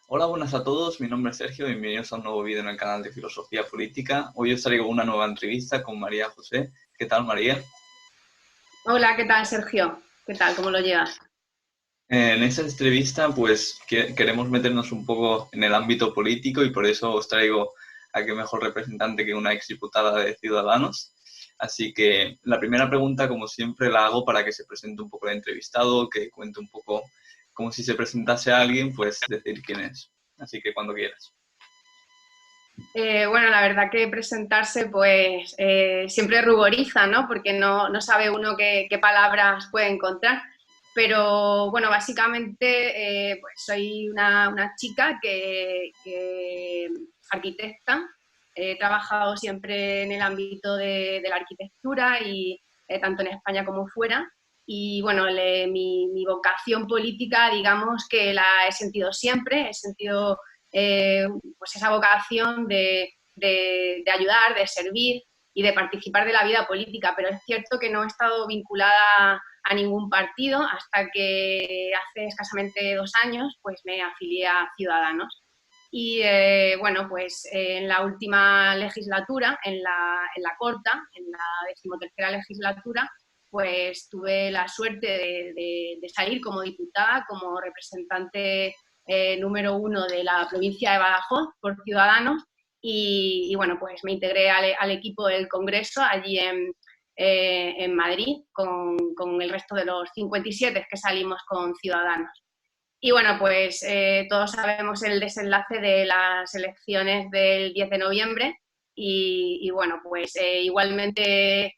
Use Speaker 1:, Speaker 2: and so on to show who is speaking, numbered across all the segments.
Speaker 1: Hola, buenas a todos. Mi nombre es Sergio. Bienvenidos a un nuevo vídeo en el canal de Filosofía Política. Hoy os traigo una nueva entrevista con María José. ¿Qué tal, María?
Speaker 2: Hola, ¿qué tal, Sergio? ¿Qué tal? ¿Cómo lo llevas?
Speaker 1: En esta entrevista, pues, queremos meternos un poco en el ámbito político y por eso os traigo a qué mejor representante que una exdiputada de Ciudadanos. Así que la primera pregunta, como siempre, la hago para que se presente un poco el entrevistado, que cuente un poco como si se presentase a alguien, pues decir quién es. Así que cuando quieras.
Speaker 2: Bueno, la verdad que presentarse pues siempre ruboriza, ¿no? Porque no sabe uno qué palabras puede encontrar. Pero bueno, básicamente pues soy una chica que arquitecta. He trabajado siempre en el ámbito de la arquitectura y tanto en España como fuera. Y bueno, mi vocación política, digamos que la he sentido siempre, he sentido pues esa vocación de ayudar, de servir y de participar de la vida política, pero es cierto que no he estado vinculada a ningún partido hasta que hace escasamente 2 años pues me afilié a Ciudadanos. Y bueno, pues en la última legislatura, en la corta, en la 13ª legislatura, pues tuve la suerte de salir como diputada, como representante número 1 de la provincia de Badajoz por Ciudadanos y bueno, pues me integré al equipo del Congreso allí en Madrid con el resto de los 57 que salimos con Ciudadanos. Y bueno, pues todos sabemos el desenlace de las elecciones del 10 de noviembre y bueno, pues igualmente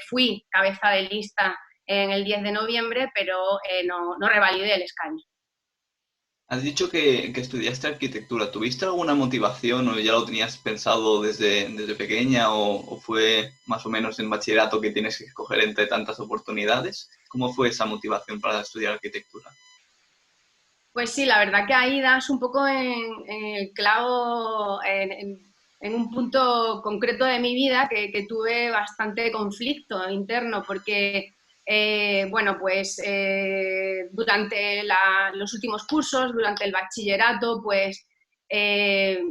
Speaker 2: fui cabeza de lista en el 10 de noviembre, pero no revalidé el escaño.
Speaker 1: Has dicho que estudiaste arquitectura. ¿Tuviste alguna motivación o ya lo tenías pensado desde pequeña o fue más o menos en bachillerato que tienes que escoger entre tantas oportunidades? ¿Cómo fue esa motivación para estudiar arquitectura?
Speaker 2: Pues sí, la verdad que ahí das un poco en el clavo, en un punto concreto de mi vida que tuve bastante conflicto interno, porque, bueno, pues durante los últimos cursos, durante el bachillerato, pues eh,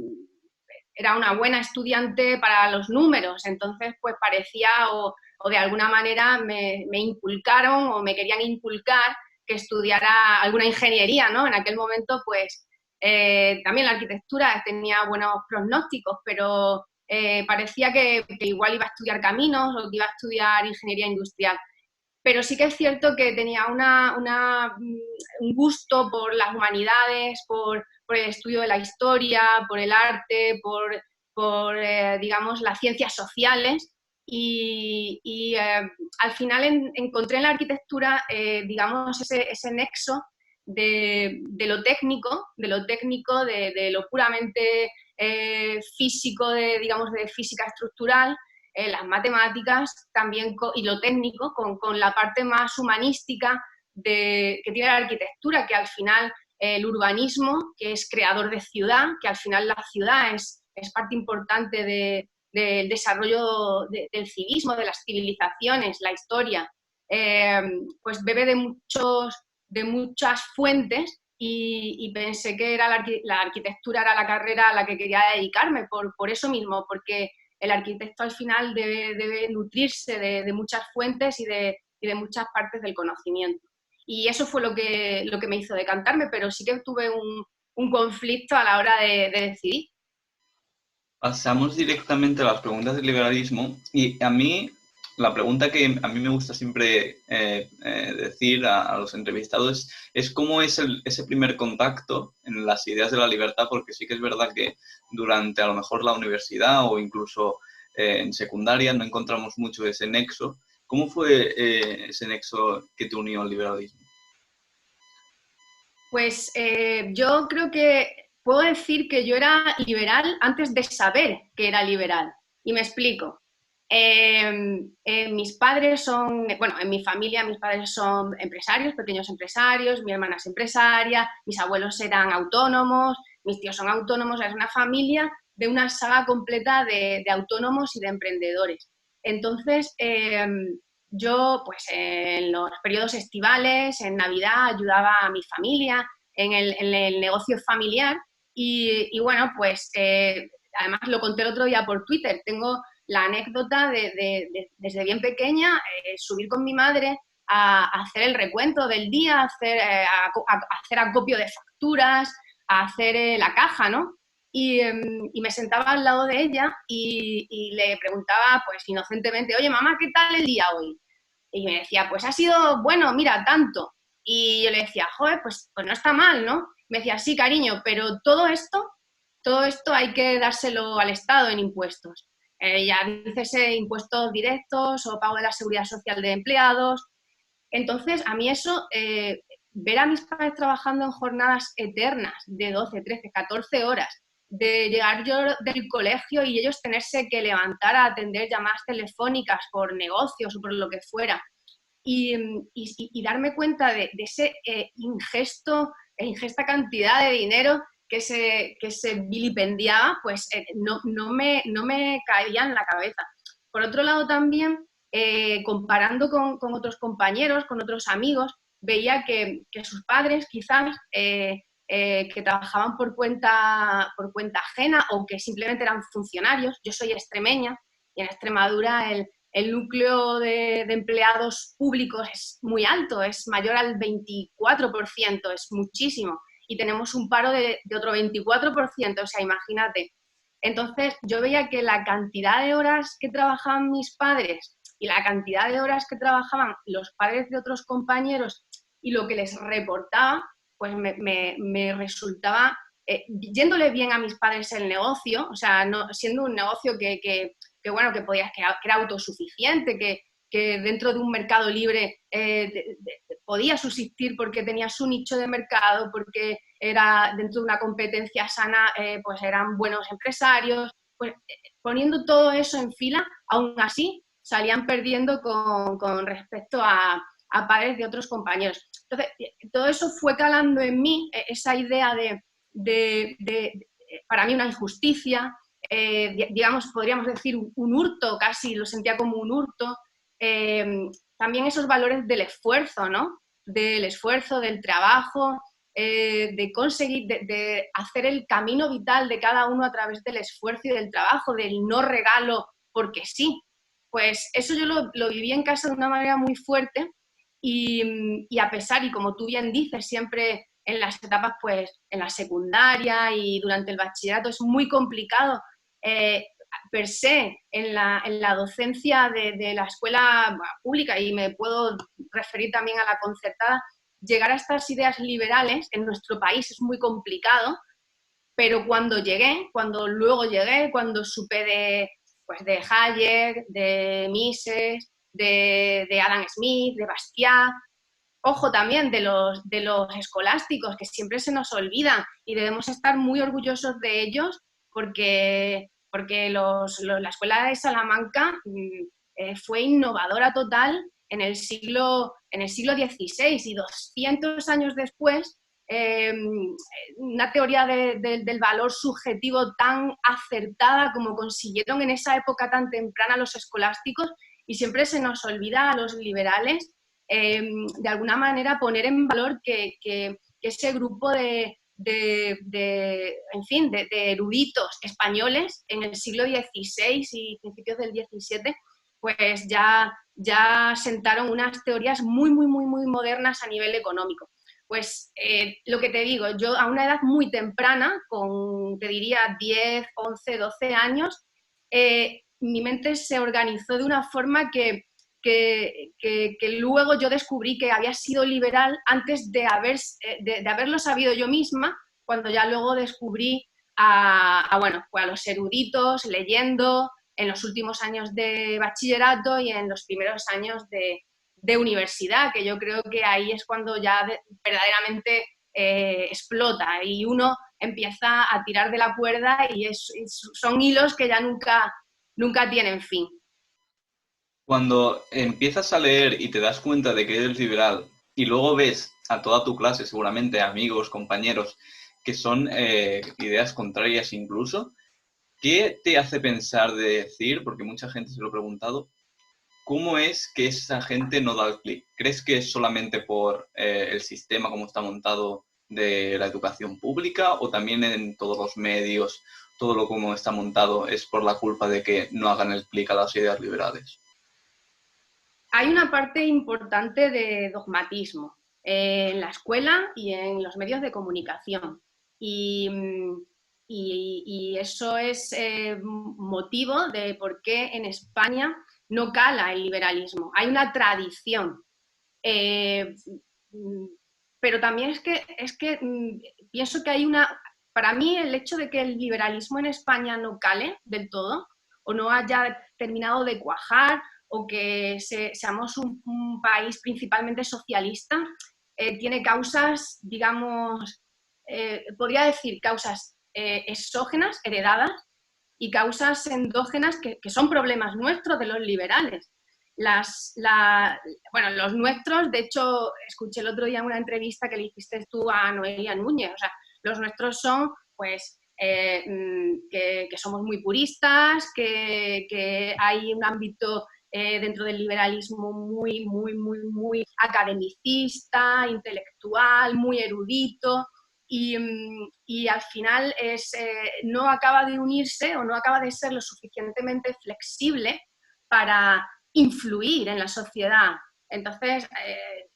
Speaker 2: era una buena estudiante para los números, entonces pues parecía o de alguna manera me inculcaron o me querían inculcar que estudiara alguna ingeniería, ¿no? En aquel momento, pues, también la arquitectura tenía buenos pronósticos, pero parecía que igual iba a estudiar caminos o que iba a estudiar ingeniería industrial. Pero sí que es cierto que tenía un gusto por las humanidades, por el estudio de la historia, por el arte, por digamos, las ciencias sociales. Y al final encontré en la arquitectura, digamos, ese nexo de lo técnico, de lo puramente físico, digamos, de física estructural, las matemáticas también y lo técnico con la parte más humanística que tiene la arquitectura, que al final el urbanismo, que es creador de ciudad, que al final la ciudad es parte importante del desarrollo del civismo, de las civilizaciones, la historia, pues bebe de muchas fuentes y pensé que la arquitectura era la carrera a la que quería dedicarme por eso mismo, porque el arquitecto al final debe nutrirse de muchas fuentes y de muchas partes del conocimiento. Y eso fue lo que me hizo decantarme, pero sí que tuve un conflicto a la hora de decidir.
Speaker 1: Pasamos directamente a las preguntas del liberalismo y a mí, la pregunta que a mí me gusta siempre decir a los entrevistados es cómo es ese primer contacto en las ideas de la libertad, porque sí que es verdad que durante a lo mejor la universidad o incluso en secundaria no encontramos mucho ese nexo. ¿Cómo fue ese nexo que te unió al liberalismo?
Speaker 2: Pues yo creo que puedo decir que yo era liberal antes de saber que era liberal. Y me explico. Mis padres son, bueno, en mi familia mis padres son empresarios, pequeños empresarios, mi hermana es empresaria, mis abuelos eran autónomos, mis tíos son autónomos, es una familia de una saga completa de autónomos y de emprendedores. Entonces, yo, pues en los periodos estivales, en Navidad, ayudaba a mi familia en el negocio familiar y bueno, pues además lo conté el otro día por Twitter, tengo la anécdota desde bien pequeña, subir con mi madre a hacer el recuento del día, a hacer acopio de facturas, a hacer la caja, ¿no? Y me sentaba al lado de ella y le preguntaba, pues inocentemente, oye, mamá, ¿qué tal el día hoy? Y me decía, pues ha sido bueno, mira, tanto. Y yo le decía, joder, pues no está mal, ¿no? Me decía, sí, cariño, pero todo esto hay que dárselo al Estado en impuestos. Ya dícese impuestos directos o pago de la seguridad social de empleados. Entonces, a mí eso, ver a mis padres trabajando en jornadas eternas de 12, 13, 14 horas, de llegar yo del colegio y ellos tenerse que levantar a atender llamadas telefónicas por negocios o por lo que fuera, y darme cuenta de ese ingesta cantidad de dinero que se vilipendiaba, pues no me caía en la cabeza. Por otro lado también, comparando con otros compañeros, con otros amigos, veía que sus padres quizás que trabajaban por cuenta ajena o que simplemente eran funcionarios. Yo soy extremeña y en Extremadura el núcleo de empleados públicos es muy alto, es mayor al 24%, es muchísimo. Y tenemos un paro de otro 24%, o sea, imagínate. Entonces, yo veía que la cantidad de horas que trabajaban mis padres y la cantidad de horas que trabajaban los padres de otros compañeros y lo que les reportaba, pues me resultaba, yéndole bien a mis padres el negocio, o sea, no, siendo un negocio bueno, que era autosuficiente, que dentro de un mercado libre podía subsistir porque tenía su nicho de mercado, porque era dentro de una competencia sana, pues eran buenos empresarios. Pues, poniendo todo eso en fila, aún así salían perdiendo con respecto a padres de otros compañeros. Entonces, todo eso fue calando en mí, esa idea de para mí, una injusticia, digamos, podríamos decir un hurto, casi lo sentía como un hurto. También esos valores del esfuerzo, ¿no? Del esfuerzo, del trabajo, de conseguir, de hacer el camino vital de cada uno a través del esfuerzo y del trabajo, del no regalo porque sí. Pues eso yo lo viví en casa de una manera muy fuerte y a pesar, y como tú bien dices, siempre en las etapas, pues en la secundaria y durante el bachillerato es muy complicado per se en la docencia de la escuela pública, y me puedo referir también a la concertada, llegar a estas ideas liberales en nuestro país es muy complicado, pero cuando supe pues de Hayek, de Mises, de Adam Smith, de Bastiat, ojo también de los escolásticos, que siempre se nos olvidan y debemos estar muy orgullosos de ellos porque la Escuela de Salamanca fue innovadora total en el siglo XVI, y 200 años después una teoría del valor subjetivo tan acertada como consiguieron en esa época tan temprana los escolásticos, y siempre se nos olvida a los liberales de alguna manera poner en valor que ese grupo en fin, de eruditos españoles en el siglo XVI y principios del XVII, pues ya sentaron unas teorías muy, muy, muy, muy modernas a nivel económico. Pues lo que te digo, yo a una edad muy temprana, te diría 10, 11, 12 años, mi mente se organizó de una forma que luego yo descubrí que había sido liberal antes de haberlo sabido yo misma, cuando ya luego descubrí bueno, pues a los eruditos leyendo en los últimos años de bachillerato y en los primeros años de universidad, que yo creo que ahí es cuando ya verdaderamente explota y uno empieza a tirar de la cuerda y son hilos que ya nunca tienen fin.
Speaker 1: Cuando empiezas a leer y te das cuenta de que eres liberal y luego ves a toda tu clase, seguramente amigos, compañeros, que son ideas contrarias incluso, ¿qué te hace pensar de decir, porque mucha gente se lo ha preguntado, cómo es que esa gente no da el clic? ¿Crees que es solamente por el sistema como está montado de la educación pública o también en todos los medios, todo lo como está montado es por la culpa de que no hagan el clic a las ideas liberales?
Speaker 2: Hay una parte importante de dogmatismo en la escuela y en los medios de comunicación. Y, y eso es motivo de por qué en España no cala el liberalismo. Hay una tradición. Eh, pero también es que pienso que hay una... Para mí el hecho de que el liberalismo en España no cale del todo o no haya terminado de cuajar o que seamos un país principalmente socialista, tiene causas, digamos, podría decir causas exógenas, heredadas, y causas endógenas que son problemas nuestros de los liberales. Bueno, los nuestros, de hecho, escuché el otro día una entrevista que le hiciste tú a Noelia Núñez, o sea, los nuestros son, pues, que somos muy puristas, que hay un ámbito dentro del liberalismo muy academicista, intelectual, muy erudito, y al final no acaba de unirse o no acaba de ser lo suficientemente flexible para influir en la sociedad. Entonces,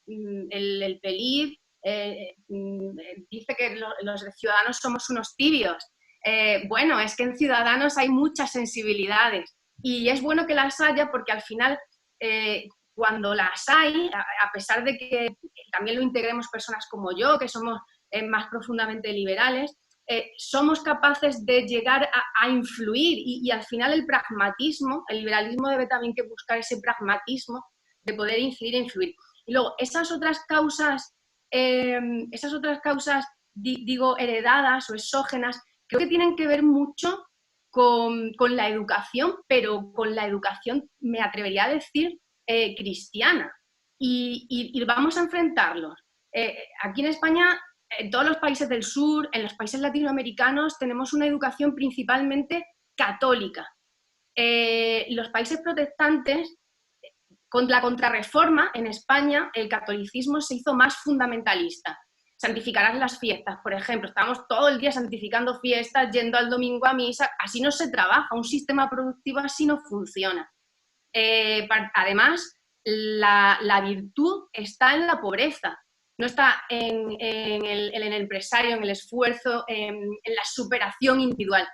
Speaker 2: el PELID dice que los ciudadanos somos unos tibios. Bueno, es que en Ciudadanos hay muchas sensibilidades y es bueno que las haya porque al final, cuando las hay, a pesar de que también lo integremos personas como yo, que somos más profundamente liberales, somos capaces de llegar a influir y al final el pragmatismo, el liberalismo debe también que buscar ese pragmatismo de poder incidir e influir. Y luego, esas otras causas, digo, heredadas o exógenas, creo que tienen que ver mucho con la educación, pero con la educación, me atrevería a decir, cristiana. Y vamos a enfrentarlos. Aquí en España, en todos los países del sur, en los países latinoamericanos, tenemos una educación principalmente católica. Los países protestantes, con la contrarreforma en España, el catolicismo se hizo más fundamentalista. Santificarás las fiestas, por ejemplo. Estamos todo el día santificando fiestas, yendo al domingo a misa. Así no se trabaja. Un sistema productivo así no funciona. Además, la virtud está en la pobreza. No está en el empresario, en el esfuerzo, en la superación individual.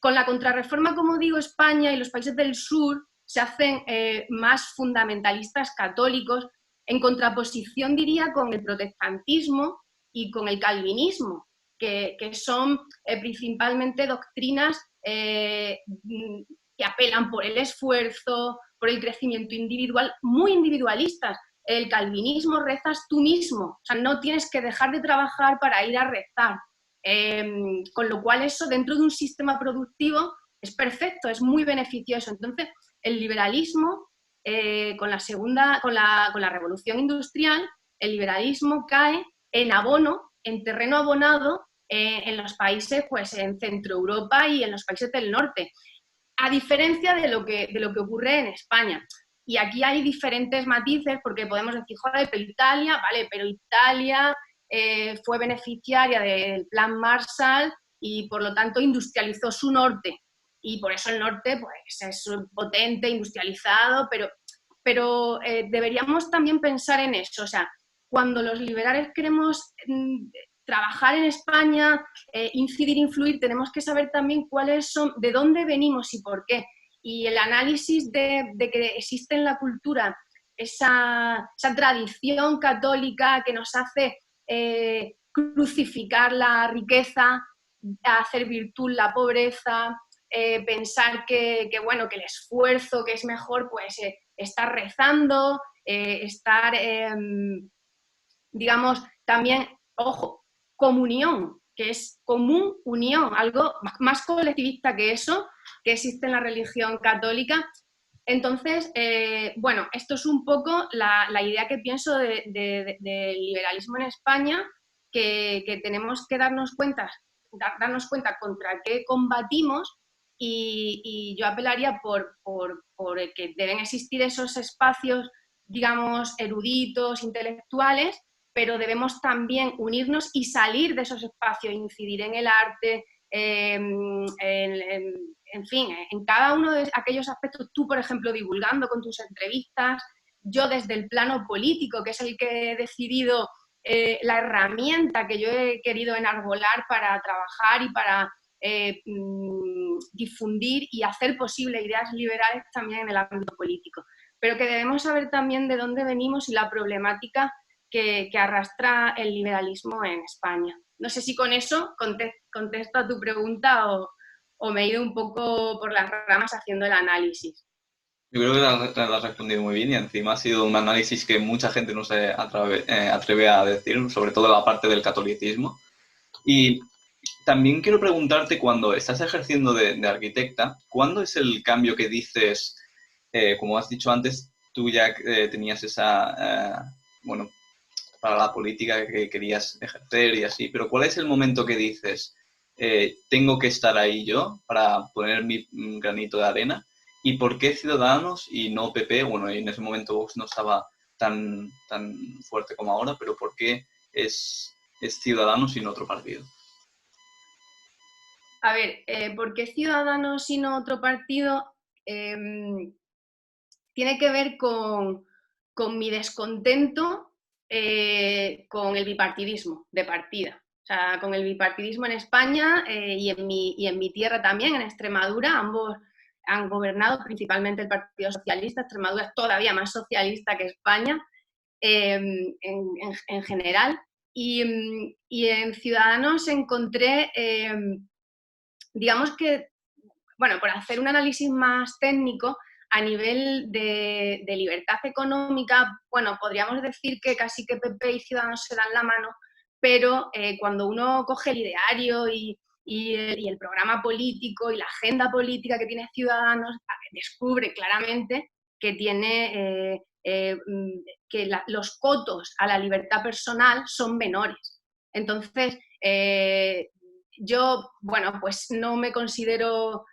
Speaker 2: Con la contrarreforma, como digo, España y los países del sur se hacen más fundamentalistas católicos, en contraposición, diría, con el protestantismo y con el calvinismo, que son principalmente doctrinas que apelan por el esfuerzo, por el crecimiento individual, muy individualistas. El calvinismo, rezas tú mismo, o sea, no tienes que dejar de trabajar para ir a rezar. Con lo cual eso dentro de un sistema productivo es perfecto, es muy beneficioso. Entonces, el liberalismo, con la revolución industrial, el liberalismo cae en abono, en terreno abonado en los países, pues en Centro Europa y en los países del norte, a diferencia de lo que ocurre en España. Y aquí hay diferentes matices, porque podemos decir, joder, pero Italia, vale, pero Italia fue beneficiaria del plan Marshall y por lo tanto industrializó su norte. Y por eso el norte pues, es potente, industrializado, pero deberíamos también pensar en eso. O sea, cuando los liberales queremos trabajar en España, incidir, influir, tenemos que saber también cuáles son, de dónde venimos y por qué. Y el análisis de que existe en la cultura esa tradición católica que nos hace crucificar la riqueza, hacer virtud la pobreza, pensar bueno, que el esfuerzo, que es mejor, pues estar rezando, estar, digamos, también, ojo, comunión, que es común, unión, algo más colectivista que eso, que existe en la religión católica. Entonces, bueno, esto es un poco la idea que pienso del liberalismo en España, que tenemos que darnos cuenta contra qué combatimos y yo apelaría por que deben existir esos espacios, digamos, eruditos, intelectuales, pero debemos también unirnos y salir de esos espacios, incidir en el arte, en fin, en cada uno de aquellos aspectos, tú, por ejemplo, divulgando con tus entrevistas, yo desde el plano político, que es el que he decidido, la herramienta que yo he querido enarbolar para trabajar y para difundir y hacer posible ideas liberales también en el ámbito político. Pero que debemos saber también de dónde venimos y la problemática que arrastra el liberalismo en España. No sé si con eso contesto a tu pregunta o me he ido un poco por las ramas haciendo el análisis.
Speaker 1: Yo creo que la has respondido muy bien y encima ha sido un análisis que mucha gente no se atreve a decir, sobre todo la parte del catolicismo. Y también quiero preguntarte, cuando estás ejerciendo de arquitecta, ¿cuándo es el cambio que dices, como has dicho antes, tú ya tenías esa, bueno, para la política que querías ejercer y así, pero ¿cuál es el momento que dices, tengo que estar ahí yo para poner mi granito de arena? ¿Y por qué Ciudadanos y no PP? Bueno, en ese momento Vox no estaba tan fuerte como ahora, pero ¿por qué es Ciudadanos y no otro partido?
Speaker 2: A ver, ¿por qué Ciudadanos y no otro partido? Tiene que ver con mi descontento con el bipartidismo de partida. O sea, con el bipartidismo en España y en mi tierra también, en Extremadura, ambos han gobernado, principalmente el Partido Socialista. Extremadura es todavía más socialista que España en general. Y en Ciudadanos encontré, digamos que, bueno, por hacer un análisis más técnico, a nivel de libertad económica, bueno, podríamos decir que casi que PP y Ciudadanos se dan la mano, pero cuando uno coge el ideario y el programa político y la agenda política que tiene Ciudadanos, descubre claramente que tiene los cotos a la libertad personal son menores. Entonces, yo, bueno, pues no me considero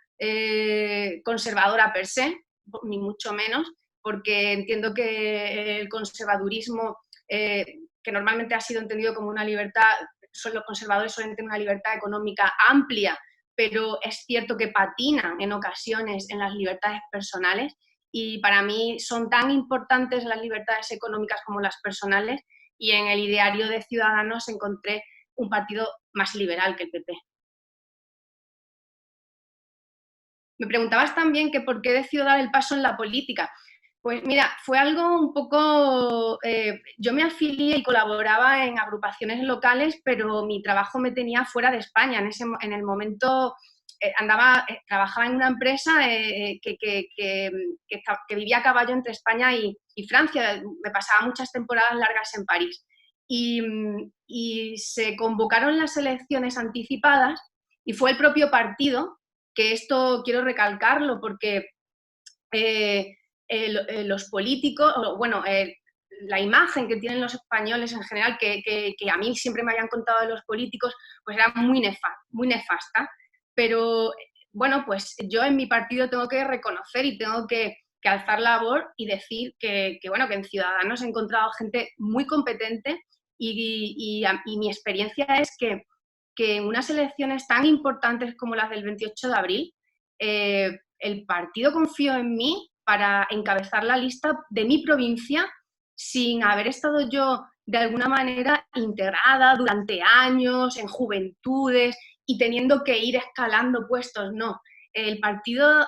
Speaker 2: conservadora per se, ni mucho menos, porque entiendo que el conservadurismo, que normalmente ha sido entendido como una libertad, los conservadores suelen tener una libertad económica amplia, pero es cierto que patinan en ocasiones en las libertades personales y para mí son tan importantes las libertades económicas como las personales y en el ideario de Ciudadanos encontré un partido más liberal que el PP. Me preguntabas también que por qué decidió dar el paso en la política. Pues mira, fue algo un poco... yo me afilié y colaboraba en agrupaciones locales, pero mi trabajo me tenía fuera de España. En el momento trabajaba en una empresa que vivía a caballo entre España y Francia. Me pasaba muchas temporadas largas en París. Y se convocaron las elecciones anticipadas y fue el propio partido, que esto quiero recalcarlo porque los políticos, bueno, la imagen que tienen los españoles en general, que a mí siempre me habían contado de los políticos, pues era muy nefasta. Pero bueno, pues yo en mi partido tengo que reconocer y tengo que alzar la voz y decir bueno, que en Ciudadanos he encontrado gente muy competente y mi experiencia es que en unas elecciones tan importantes como las del 28 de abril, el partido confió en mí para encabezar la lista de mi provincia sin haber estado yo de alguna manera integrada durante años en juventudes y teniendo que ir escalando puestos. No, el partido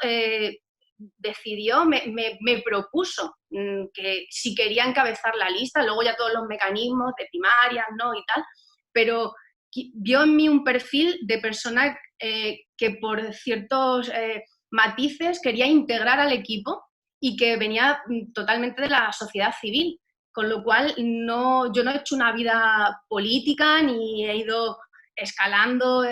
Speaker 2: decidió, me propuso que si quería encabezar la lista, luego ya todos los mecanismos de primarias, ¿no? Y tal, pero vio en mí un perfil de persona que por ciertos matices quería integrar al equipo y que venía totalmente de la sociedad civil, con lo cual yo no he hecho una vida política ni he ido escalando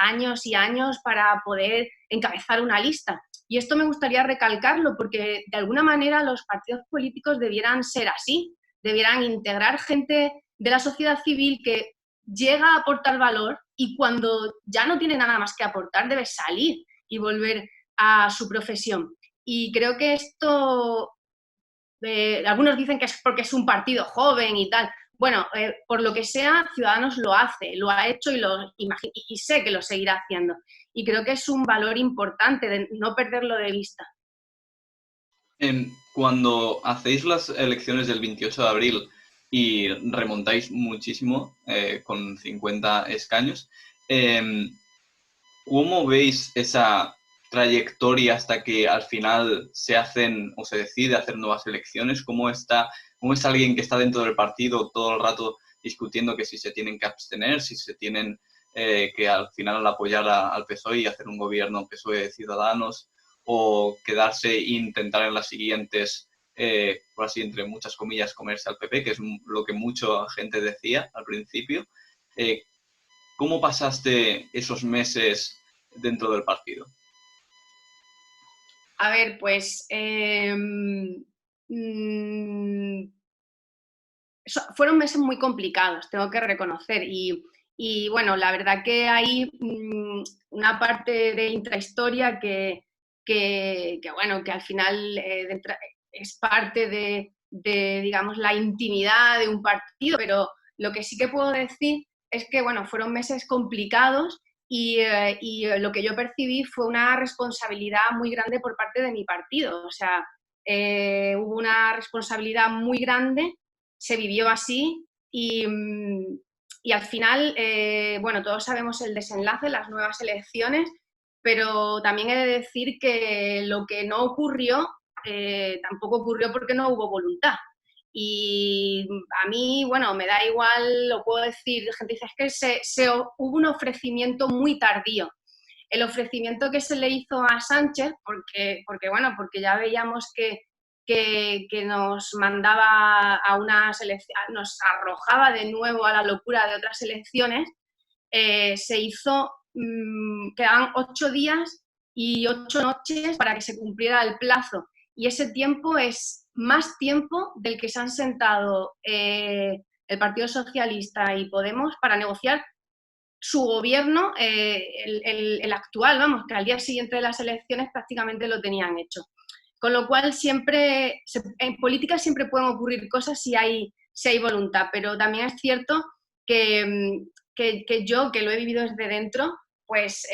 Speaker 2: años y años para poder encabezar una lista. Y esto me gustaría recalcarlo porque de alguna manera los partidos políticos debieran ser así, debieran integrar gente de la sociedad civil que llega a aportar valor y cuando ya no tiene nada más que aportar debe salir y volver a su profesión. Y creo que esto, algunos dicen que es porque es un partido joven y tal. bueno, por lo que sea, Ciudadanos lo hace, lo ha hecho y sé que lo seguirá haciendo. Y creo que es un valor importante de no perderlo de vista.
Speaker 1: Cuando hacéis las elecciones del 28 de abril y remontáis muchísimo, con 50 escaños, ¿cómo veis esa trayectoria hasta que al final se hacen o se decide hacer nuevas elecciones? ¿Cómo es alguien que está dentro del partido todo el rato discutiendo que si se tienen que abstener, si se tienen que al final apoyar al PSOE y hacer un gobierno PSOE de Ciudadanos, o quedarse e intentar en las siguientes, por así entre muchas comillas, comerse al PP, que es lo que mucha gente decía al principio? Eh, ¿Cómo pasaste esos meses dentro del partido?
Speaker 2: A ver, pues fueron meses muy complicados, tengo que reconocer. Y bueno, la verdad que hay una parte de intrahistoria bueno, que al final es parte de, digamos, la intimidad de un partido, pero lo que sí que puedo decir es que, bueno, fueron meses complicados y lo que yo percibí fue una responsabilidad muy grande por parte de mi partido. O sea, hubo una responsabilidad muy grande, se vivió así y al final, bueno, todos sabemos el desenlace, las nuevas elecciones, pero también he de decir que lo que no ocurrió tampoco ocurrió porque no hubo voluntad. Y a mí, bueno, me da igual, lo puedo decir, la gente dice, es que hubo un ofrecimiento muy tardío. El ofrecimiento que se le hizo a Sánchez, bueno, porque ya veíamos que nos mandaba a unas elecciones, nos arrojaba de nuevo a la locura de otras elecciones, se hizo, quedaban 8 días y 8 noches para que se cumpliera el plazo. Y ese tiempo es más tiempo del que se han sentado el Partido Socialista y Podemos para negociar su gobierno, el actual, vamos, que al día siguiente de las elecciones prácticamente lo tenían hecho. Con lo cual en política siempre pueden ocurrir cosas si hay voluntad, pero también es cierto que yo, que lo he vivido desde dentro, pues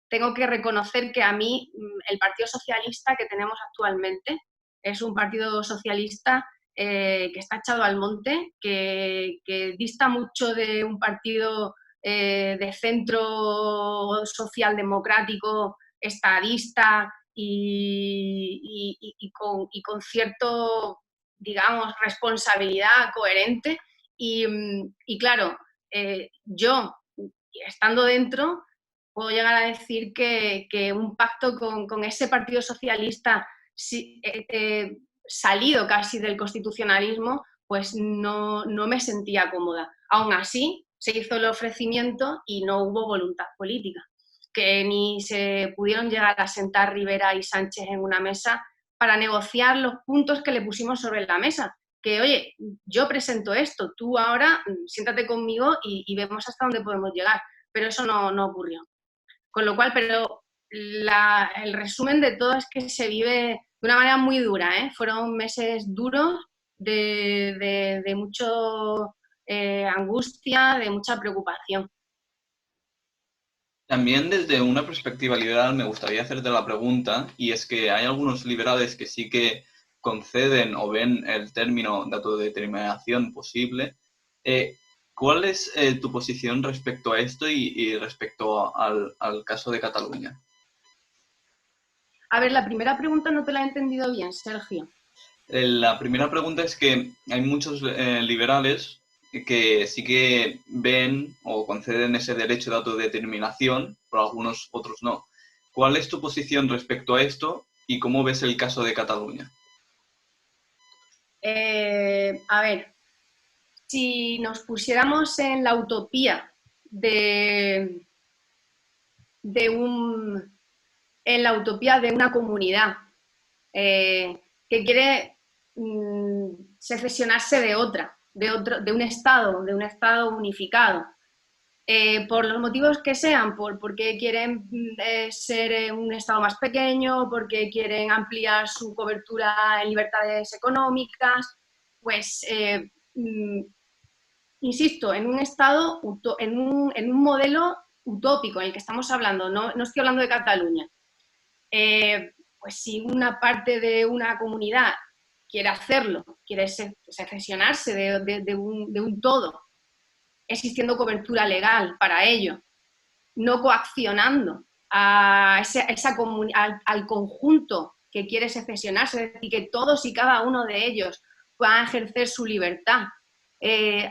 Speaker 2: tengo que reconocer que a mí el Partido Socialista que tenemos actualmente es un partido socialista que está echado al monte, que dista mucho de un partido de centro socialdemocrático, estadista y con cierto, digamos, responsabilidad coherente. Y claro, yo, estando dentro, puedo llegar a decir que un pacto con ese Partido Socialista salido casi del constitucionalismo, pues no me sentía cómoda. Aún así, se hizo el ofrecimiento y no hubo voluntad política, que ni se pudieron llegar a sentar Rivera y Sánchez en una mesa para negociar los puntos que le pusimos sobre la mesa. Que, oye, yo presento esto, tú ahora siéntate conmigo y vemos hasta dónde podemos llegar. Pero eso no ocurrió. Con lo cual, pero el resumen de todo es que se vive de una manera muy dura, ¿eh? Fueron meses duros de mucho angustia, de mucha preocupación.
Speaker 1: También desde una perspectiva liberal me gustaría hacerte la pregunta, y es que hay algunos liberales que sí que conceden o ven el término de autodeterminación posible. Eh, ¿Cuál es tu posición respecto a esto y respecto al caso de Cataluña?
Speaker 2: A ver, la primera pregunta no te la he entendido bien, Sergio.
Speaker 1: La primera pregunta es que hay muchos liberales que sí que ven o conceden ese derecho de autodeterminación, pero algunos otros no. ¿Cuál es tu posición respecto a esto y cómo ves el caso de Cataluña?
Speaker 2: A ver, si nos pusiéramos en la utopía de un, en la utopía de una comunidad que quiere secesionarse de otra, de un estado unificado. Por los motivos que sean, porque quieren ser un estado más pequeño, porque quieren ampliar su cobertura en libertades económicas, pues insisto, en un estado, en un modelo utópico en el que estamos hablando, no estoy hablando de Cataluña. Pues si una parte de una comunidad quiere hacerlo, quiere secesionarse de un todo, existiendo cobertura legal para ello, no coaccionando a al conjunto que quiere secesionarse, es decir, que todos y cada uno de ellos puedan ejercer su libertad,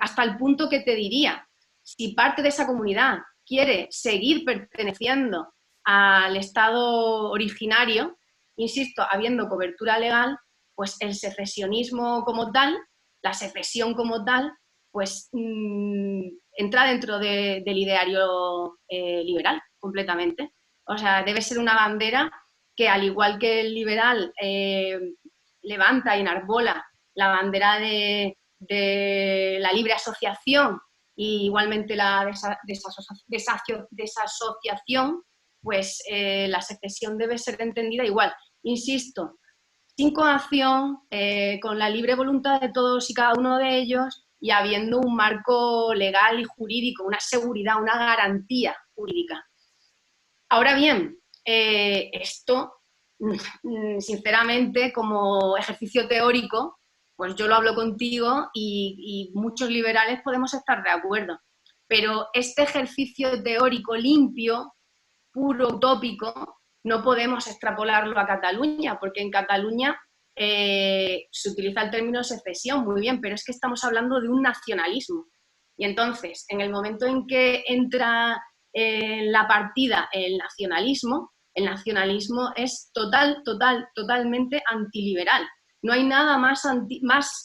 Speaker 2: hasta el punto que te diría, si parte de esa comunidad quiere seguir perteneciendo al estado originario, insisto, habiendo cobertura legal, pues el secesionismo como tal, la secesión como tal, pues entra dentro del ideario liberal completamente. O sea, debe ser una bandera que, al igual que el liberal levanta y enarbola la bandera de la libre asociación y igualmente la desasociación, pues la secesión debe ser entendida igual. Insisto, sin coacción, con la libre voluntad de todos y cada uno de ellos y habiendo un marco legal y jurídico, una seguridad, una garantía jurídica. Ahora bien, esto, sinceramente, como ejercicio teórico, pues yo lo hablo contigo y muchos liberales podemos estar de acuerdo. Pero este ejercicio teórico limpio, puro, utópico, no podemos extrapolarlo a Cataluña, porque en Cataluña se utiliza el término secesión, muy bien, pero es que estamos hablando de un nacionalismo. Y entonces, en el momento en que entra en la partida el nacionalismo es totalmente antiliberal. No hay nada más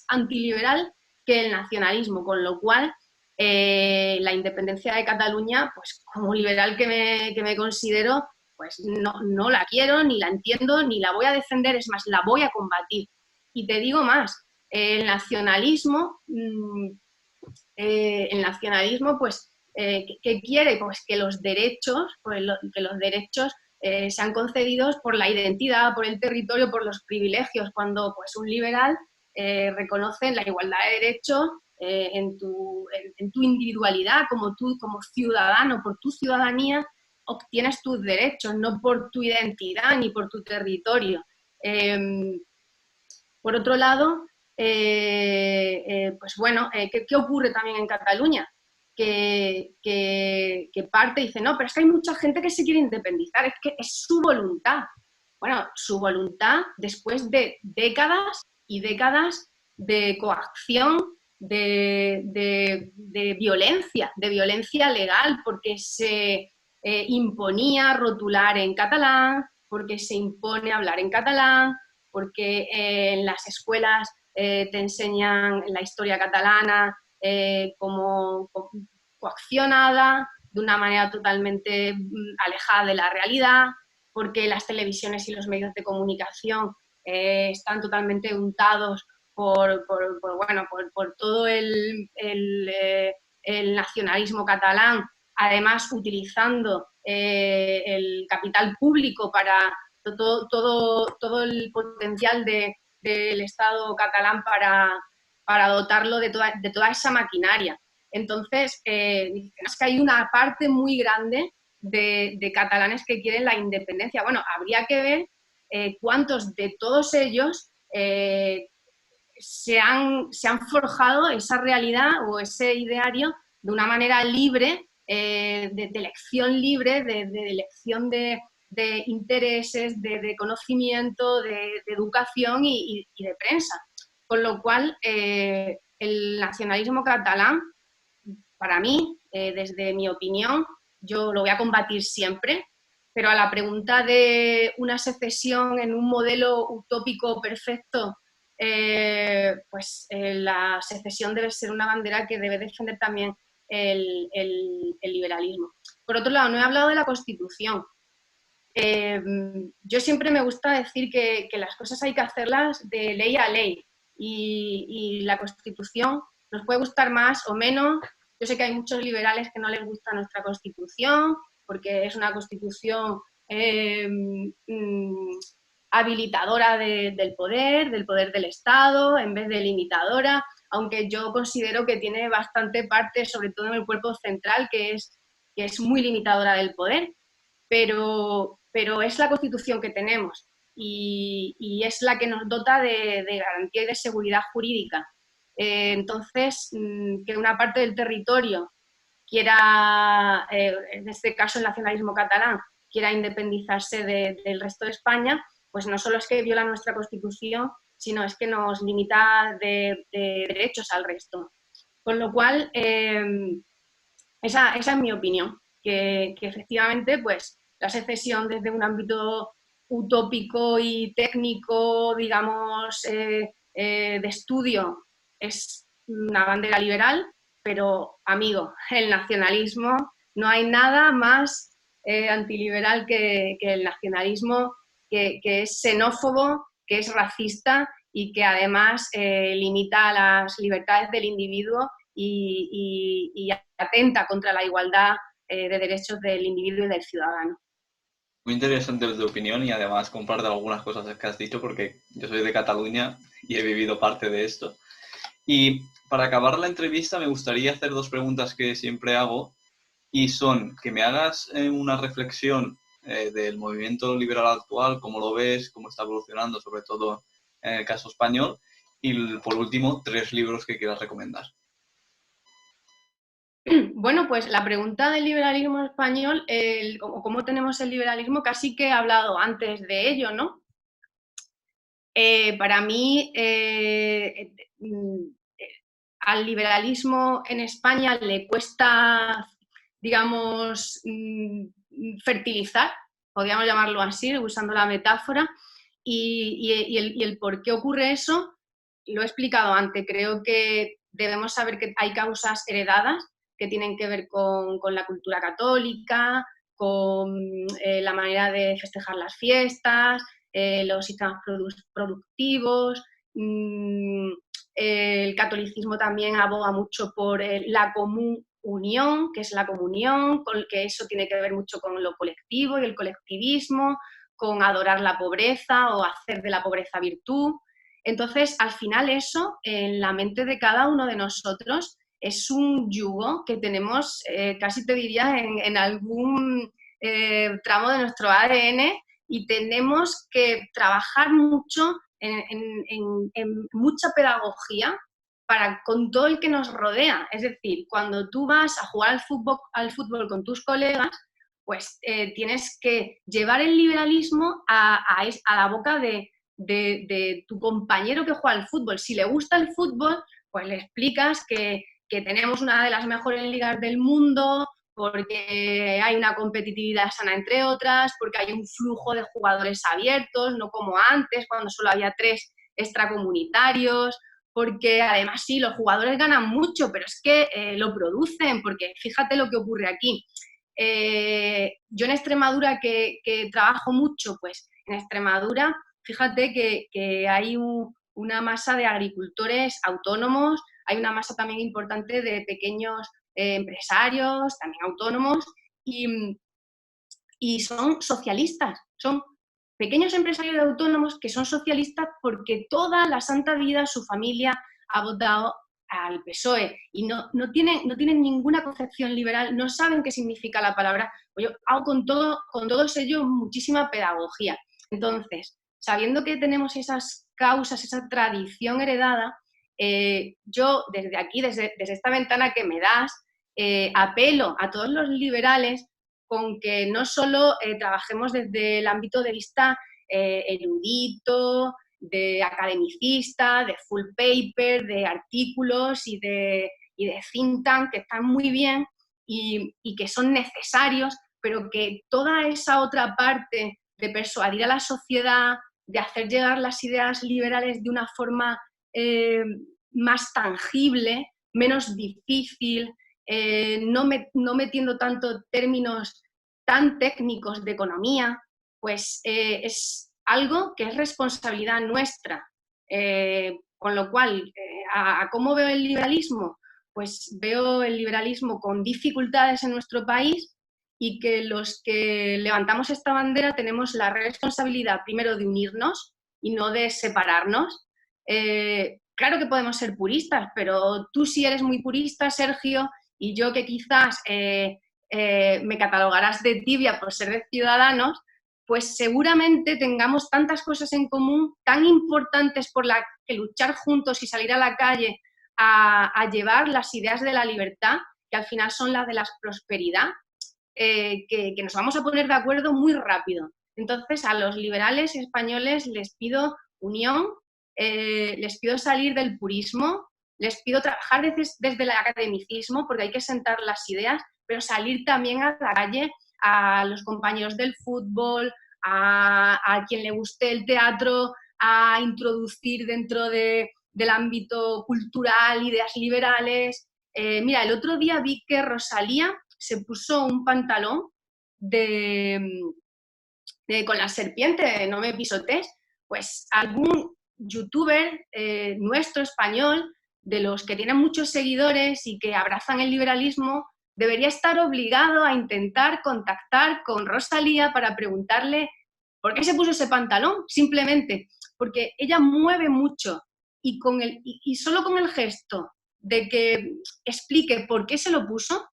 Speaker 2: antiliberal que el nacionalismo, con lo cual la independencia de Cataluña, pues como liberal que me considero, pues no la quiero, ni la entiendo, ni la voy a defender, es más, la voy a combatir. Y te digo más, el nacionalismo, pues, ¿qué quiere? Pues que los derechos, sean concedidos por la identidad, por el territorio, por los privilegios, cuando pues un liberal reconoce la igualdad de derechos en tu individualidad, como tú, como ciudadano, por tu ciudadanía, obtienes tus derechos, no por tu identidad ni por tu territorio. Por otro lado, pues bueno, ¿qué ocurre también en Cataluña? Que parte y dice, no, pero es que hay mucha gente que se quiere independizar, es que es su voluntad. Bueno, su voluntad después de décadas y décadas de coacción, de violencia legal, porque se imponía rotular en catalán, porque se impone hablar en catalán, porque en las escuelas te enseñan la historia catalana como coaccionada, de una manera totalmente alejada de la realidad, porque las televisiones y los medios de comunicación están totalmente untados por todo el nacionalismo catalán, además utilizando el capital público para todo el potencial del Estado catalán para dotarlo de toda esa maquinaria. Entonces, es que hay una parte muy grande de catalanes que quieren la independencia. Bueno, habría que ver cuántos de todos ellos se han forjado esa realidad o ese ideario de una manera libre, de elección libre, de elección de intereses, de conocimiento, de educación y de prensa. Con lo cual, el nacionalismo catalán, para mí, desde mi opinión, yo lo voy a combatir siempre, pero a la pregunta de una secesión en un modelo utópico perfecto, la secesión debe ser una bandera que debe defender también el liberalismo. Por otro lado, no he hablado de la Constitución. Yo siempre me gusta decir que las cosas hay que hacerlas de ley a ley y la Constitución nos puede gustar más o menos. Yo sé que hay muchos liberales que no les gusta nuestra Constitución porque es una Constitución habilitadora del poder del Estado en vez de limitadora. aunque yo considero que tiene bastante parte, sobre todo en el cuerpo central, que es muy limitadora del poder, pero es la Constitución que tenemos y es la que nos dota de garantía y de seguridad jurídica. Entonces, que una parte del territorio quiera, en este caso el nacionalismo catalán, quiera independizarse del resto de España, pues no solo es que viola nuestra Constitución, sino es que nos limita de derechos al resto. Con lo cual, esa es mi opinión, que efectivamente pues, la secesión desde un ámbito utópico y técnico, digamos, de estudio, es una bandera liberal, pero, amigo, el nacionalismo, no hay nada más antiliberal que el nacionalismo, que es xenófobo, que es racista y que además limita las libertades del individuo y atenta contra la igualdad de derechos del individuo y del ciudadano.
Speaker 1: Muy interesante tu opinión y además comparto algunas cosas que has dicho porque yo soy de Cataluña y he vivido parte de esto. Y para acabar la entrevista me gustaría hacer dos preguntas que siempre hago y son que me hagas una reflexión del movimiento liberal actual, cómo lo ves, cómo está evolucionando, sobre todo en el caso español, y por último, 3 libros que quieras recomendar.
Speaker 2: Bueno, pues la pregunta del liberalismo español, o cómo tenemos el liberalismo, casi que he hablado antes de ello, ¿no? Para mí, al liberalismo en España le cuesta, digamos, fertilizar, podríamos llamarlo así, usando la metáfora, y el por qué ocurre eso lo he explicado antes. Creo que debemos saber que hay causas heredadas que tienen que ver con la cultura católica, con la manera de festejar las fiestas, los sistemas productivos. El catolicismo también aboga mucho por la común unión, que es la comunión, que eso tiene que ver mucho con lo colectivo y el colectivismo, con adorar la pobreza o hacer de la pobreza virtud. Entonces, al final eso, en la mente de cada uno de nosotros, es un yugo que tenemos, casi te diría, en algún tramo de nuestro ADN y tenemos que trabajar mucho en mucha pedagogía con todo el que nos rodea. Es decir, cuando tú vas a jugar al fútbol con tus colegas, pues tienes que llevar el liberalismo a la boca de tu compañero que juega al fútbol. Si le gusta el fútbol, pues le explicas que tenemos una de las mejores ligas del mundo, porque hay una competitividad sana entre otras, porque hay un flujo de jugadores abiertos, no como antes, cuando solo había 3 extracomunitarios, porque además sí, los jugadores ganan mucho, pero es que lo producen, porque fíjate lo que ocurre aquí. Yo en Extremadura, que trabajo mucho, pues en Extremadura, fíjate que hay una masa de agricultores autónomos, hay una masa también importante de pequeños empresarios, también autónomos, y son socialistas, son pequeños empresarios autónomos que son socialistas porque toda la santa vida su familia ha votado al PSOE y no tienen ninguna concepción liberal, no saben qué significa la palabra. Pues yo hago con todos ellos muchísima pedagogía. Entonces, sabiendo que tenemos esas causas, esa tradición heredada, yo desde aquí, desde esta ventana que me das, apelo a todos los liberales con que no solo trabajemos desde el ámbito de vista erudito, de academicista, de full paper, de artículos y de think tank, que están muy bien y que son necesarios, pero que toda esa otra parte de persuadir a la sociedad, de hacer llegar las ideas liberales de una forma más tangible, menos difícil, no metiendo tanto términos tan técnicos de economía, pues es algo que es responsabilidad nuestra. Con lo cual, ¿a cómo veo el liberalismo? Pues veo el liberalismo con dificultades en nuestro país y que los que levantamos esta bandera tenemos la responsabilidad primero de unirnos y no de separarnos, claro que podemos ser puristas, pero tú sí eres muy purista, Sergio, y yo que quizás me catalogarás de tibia por ser de Ciudadanos, pues seguramente tengamos tantas cosas en común, tan importantes por las que luchar juntos y salir a la calle a llevar las ideas de la libertad, que al final son las de la prosperidad, que nos vamos a poner de acuerdo muy rápido. Entonces, a los liberales españoles les pido unión, les pido salir del purismo, les pido trabajar desde el academicismo, porque hay que sentar las ideas, pero salir también a la calle, a los compañeros del fútbol, a quien le guste el teatro, a introducir dentro del ámbito cultural ideas liberales. Mira, el otro día vi que Rosalía se puso un pantalón con la serpiente, no me pisotes, pues algún youtuber nuestro español, de los que tienen muchos seguidores y que abrazan el liberalismo, debería estar obligado a intentar contactar con Rosalía para preguntarle por qué se puso ese pantalón, simplemente porque ella mueve mucho y solo con el gesto de que explique por qué se lo puso,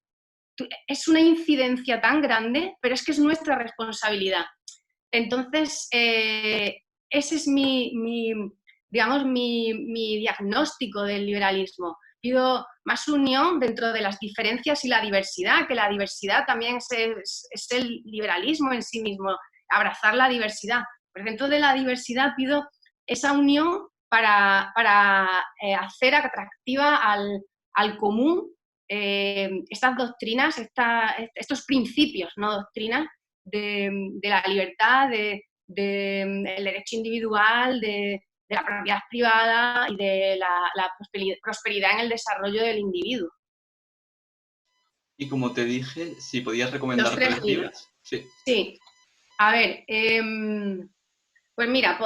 Speaker 2: es una incidencia tan grande, pero es que es nuestra responsabilidad. Entonces, ese es digamos, mi diagnóstico del liberalismo. Pido más unión dentro de las diferencias y la diversidad, que la diversidad también es el liberalismo en sí mismo, abrazar la diversidad. Pero dentro de la diversidad pido esa unión para hacer atractiva al común estas doctrinas, estos principios, no doctrinas, de la libertad, del derecho individual, de la propiedad privada y de la prosperidad en el desarrollo del individuo.
Speaker 1: Y como te dije, si podías
Speaker 2: Los
Speaker 1: recomendar
Speaker 2: 3
Speaker 1: tres
Speaker 2: libros.
Speaker 1: libros. Sí.
Speaker 2: Sí. A ver, pues mira,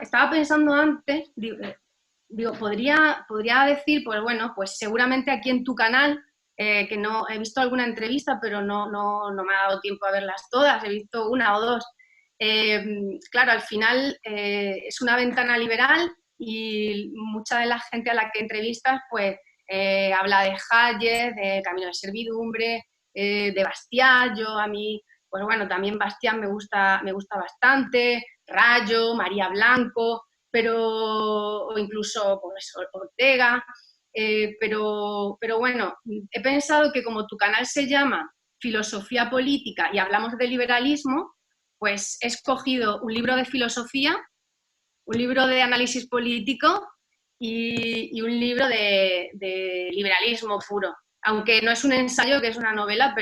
Speaker 2: estaba pensando antes, digo, podría decir, pues bueno, pues seguramente aquí en tu canal, que no he visto alguna entrevista, pero no me ha dado tiempo a verlas todas, he visto una o dos. Claro, al final es una ventana liberal y mucha de la gente a la que entrevistas, pues habla de Hayek, de Camino de Servidumbre, de Bastiat. Yo a mí, pues bueno, también Bastiat me gusta bastante, Rayo, María Blanco, o incluso pues, Ortega, pero bueno, he pensado que como tu canal se llama Filosofía Política y hablamos de liberalismo, pues he escogido un libro de filosofía, un libro de análisis político y un libro de liberalismo puro, aunque no es un ensayo, que es una novela,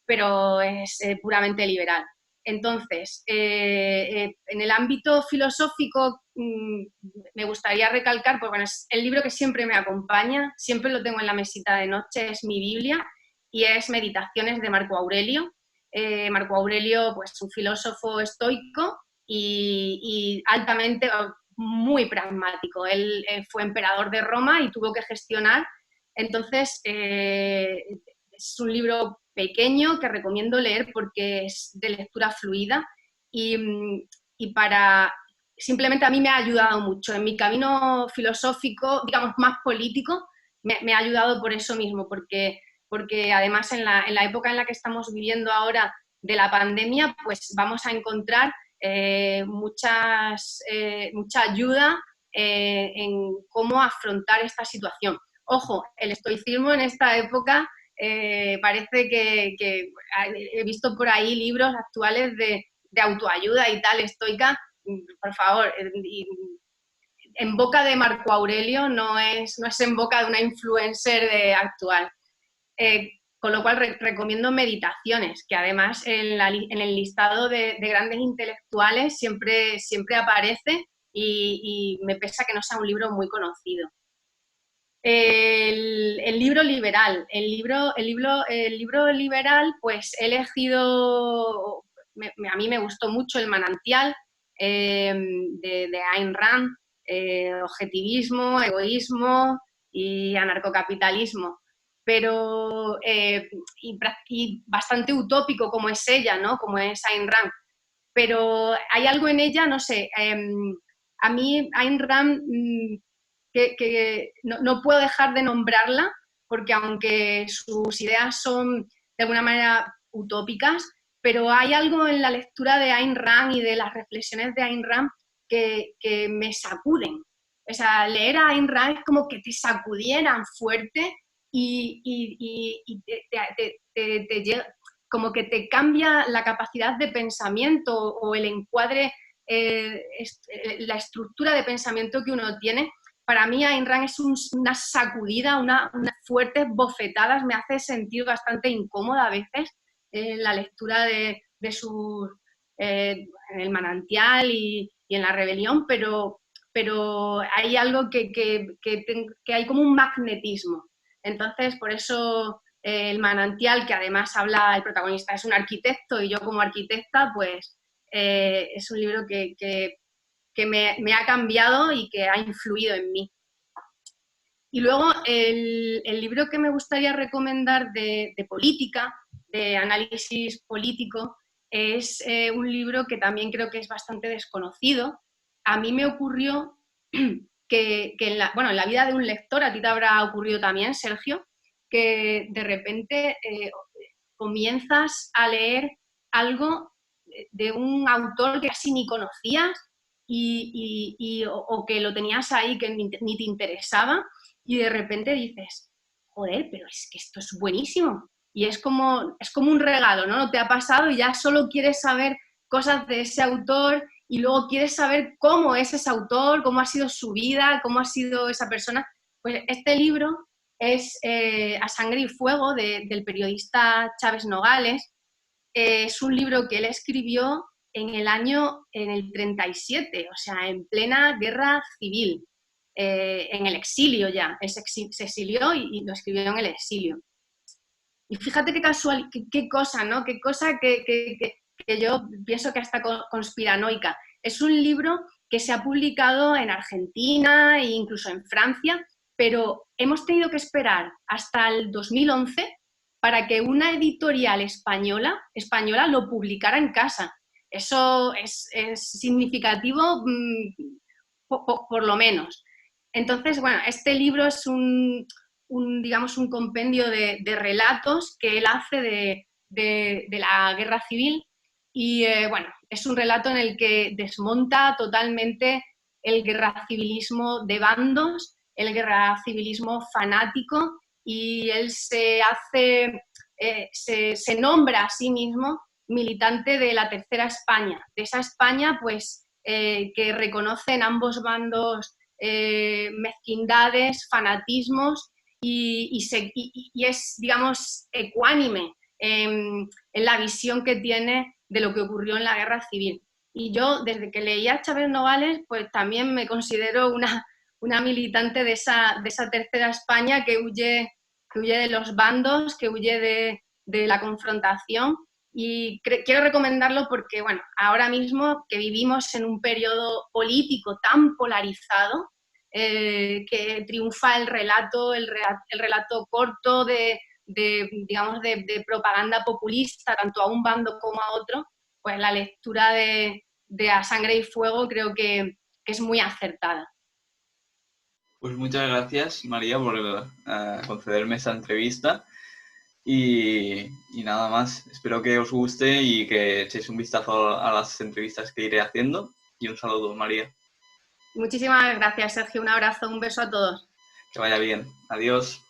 Speaker 2: pero es puramente liberal. Entonces, en el ámbito filosófico me gustaría recalcar, pues bueno, es el libro que siempre me acompaña, siempre lo tengo en la mesita de noche, es mi Biblia, y es Meditaciones de Marco Aurelio. Marco Aurelio, pues un filósofo estoico y altamente, muy pragmático. Él fue emperador de Roma y tuvo que gestionar. Entonces, es un libro pequeño que recomiendo leer porque es de lectura fluida y simplemente a mí me ha ayudado mucho en mi camino filosófico, digamos más político, me ha ayudado por eso mismo, porque además en la época en la que estamos viviendo ahora de la pandemia, pues vamos a encontrar mucha ayuda en cómo afrontar esta situación. Ojo, el estoicismo en esta época parece que he visto por ahí libros actuales de autoayuda y tal, estoica, por favor, en boca de Marco Aurelio, no es en boca de una influencer actual. Con lo cual recomiendo Meditaciones, que además en el listado de grandes intelectuales siempre aparece y me pesa que no sea un libro muy conocido. El libro liberal. El libro liberal, pues he elegido, a mí me gustó mucho El manantial de Ayn Rand, objetivismo, egoísmo y anarcocapitalismo. Pero, y bastante utópico como es ella, ¿no? Como es Ayn Rand. Pero hay algo en ella, no sé, a mí Ayn Rand que no puedo dejar de nombrarla, porque aunque sus ideas son de alguna manera utópicas, pero hay algo en la lectura de Ayn Rand y de las reflexiones de Ayn Rand que me sacuden. O sea, leer a Ayn Rand es como que te sacudieran fuerte y como que te cambia la capacidad de pensamiento o el encuadre, la estructura de pensamiento que uno tiene. Para mí Ayn Rand es una sacudida, unas fuertes bofetadas, me hace sentir bastante incómoda a veces la lectura de su en el manantial y en la rebelión, pero hay algo que hay como un magnetismo. Entonces, por eso el manantial, que además habla, el protagonista es un arquitecto y yo como arquitecta, pues es un libro que me ha cambiado y que ha influido en mí. Y luego el libro que me gustaría recomendar de política, de análisis político, es un libro que también creo que es bastante desconocido. A mí me ocurrió que en la vida de un lector, a ti te habrá ocurrido también, Sergio, que de repente comienzas a leer algo de un autor que casi ni conocías o que lo tenías ahí que ni te interesaba y de repente dices, joder, pero es que esto es buenísimo. Y es como un regalo, ¿no? ¿No te ha pasado? Y ya solo quieres saber cosas de ese autor y luego quieres saber cómo es ese autor, cómo ha sido su vida, cómo ha sido esa persona. Pues este libro es A Sangre y Fuego del periodista Chávez Nogales. Es un libro que él escribió en el 37, o sea, en plena guerra civil, en el exilio ya. Él se exilió y lo escribió en el exilio. Y fíjate qué casual, qué cosa, ¿no? Qué cosa que yo pienso que hasta conspiranoica. Es un libro que se ha publicado en Argentina e incluso en Francia, pero hemos tenido que esperar hasta el 2011 para que una editorial española lo publicara en casa. Eso es significativo, por lo menos. Entonces, bueno, este libro es digamos, un compendio de relatos que él hace de la guerra civil y, bueno, es un relato en el que desmonta totalmente el guerracivilismo de bandos, el guerracivilismo fanático y él se nombra a sí mismo militante de la Tercera España, de esa España pues que reconoce en ambos bandos mezquindades, fanatismos y es, digamos, ecuánime en la visión que tiene de lo que ocurrió en la guerra civil. Y yo, desde que leía a Chávez Nogales, pues también me considero una militante de esa Tercera España que huye de los bandos, que huye de la confrontación. Y quiero recomendarlo porque, bueno, ahora mismo que vivimos en un periodo político tan polarizado, que triunfa el relato corto digamos, de propaganda populista, tanto a un bando como a otro, pues la lectura de A Sangre y Fuego creo que es muy acertada.
Speaker 1: Pues muchas gracias, María, por concederme esta entrevista. Y nada más, espero que os guste y que echéis un vistazo a las entrevistas que iré haciendo. Y un saludo, María.
Speaker 2: Muchísimas gracias, Sergio. Un abrazo, un beso a todos.
Speaker 1: Que vaya bien. Adiós.